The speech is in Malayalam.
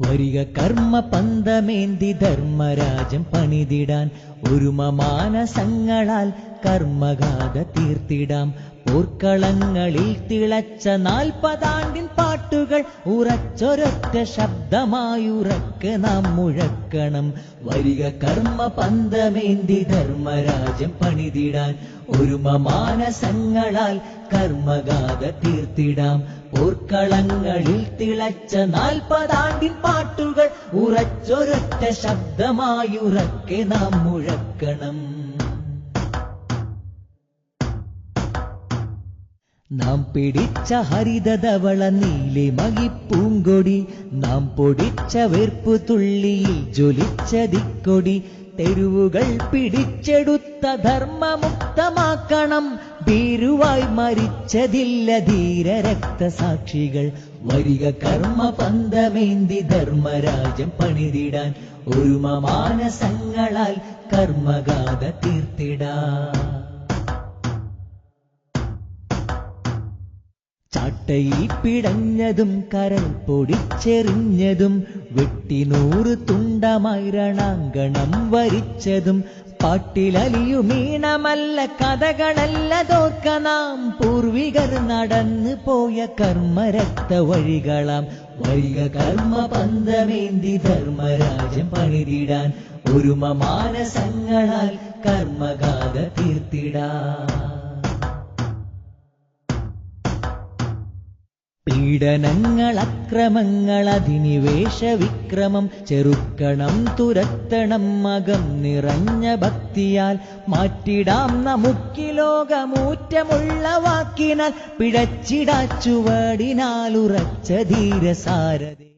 വരിക കർമ്മ പന്തമേന്തി ധർമ്മരാജം പണിതിടാൻ ഒരുമ മാനസങ്ങളാൽ കർമ്മഗാഥ തീർത്തിടാം. പോർക്കളങ്ങളിൽ തിളച്ച 40 ആണ്ടിൻ പാട്ടുകൾ ഉറച്ചൊരൊറ്റ ശബ്ദമായുറക്കെ നാം മുഴക്കണം. വരിക കർമ്മ പന്തമേന്തി ധർമ്മരാജം പണിതിടാൻ ഒരുമ മാനസങ്ങളാൽ കർമ്മഗാഥ തീർത്തിടാം. പോർക്കളങ്ങളിൽ തിളച്ച 40 ആണ്ടിൻ പാട്ടുകൾ ഉറച്ചൊരൊറ്റ ശബ്ദമായുറക്കെ നാം മുഴക്കണം. നാം പിടിച്ച ഹരിതധവള നീലിമകിപ്പൂങ്കൊടി, നാം പൊടിച്ച വെർപ്പു തുള്ളിയിൽ ജ്വലിച്ച ദിക്കൊടി, തെരുവുകൾ പിടിച്ചെടുത്ത ധർമ്മമുക്തമാക്കണം. ഭീരുവായി മരിച്ചതില്ല ധീര രക്തസാക്ഷികൾ. വരിക കർമ്മ പന്തമേന്തി ധർമ്മരാജം പണിതിടാൻ ഒരുമ മാനസങ്ങളാൽ കർമ്മഗാഥ തീർത്തിടാം. ചാട്ടയിൽ പിടഞ്ഞതും കരൽ പൊടിച്ചെറിഞ്ഞതും വെട്ടി 100 തുണ്ടമായി രണാങ്കണം വരിച്ചതും പാട്ടിലലിയുമീണമല്ല കഥകളല്ല തോർക്ക നാം പൂർവികർ നടന്നു പോയ കർമ്മരക്ത വഴികളാം. വരിക കർമ്മ പന്തമേന്തി ധർമ്മരാജം പണിതിടാൻ ഒരുമ മാനസങ്ങളാൽ കർമ്മഗാഥ തീർത്തിടാം. പീഡനങ്ങൾ അക്രമങ്ങൾ അധിനിവേശ വിക്രമം ചെറുക്കണം തുരത്തണം അകം നിറഞ്ഞ ഭക്തിയാൽ. മാറ്റിടാം നമുക്കി ലോകമൂറ്റമുള്ള വാക്കിനാൽ പിഴച്ചിടാ ചുവടിനാൽ ഉറച്ച ധീരസാരഥി.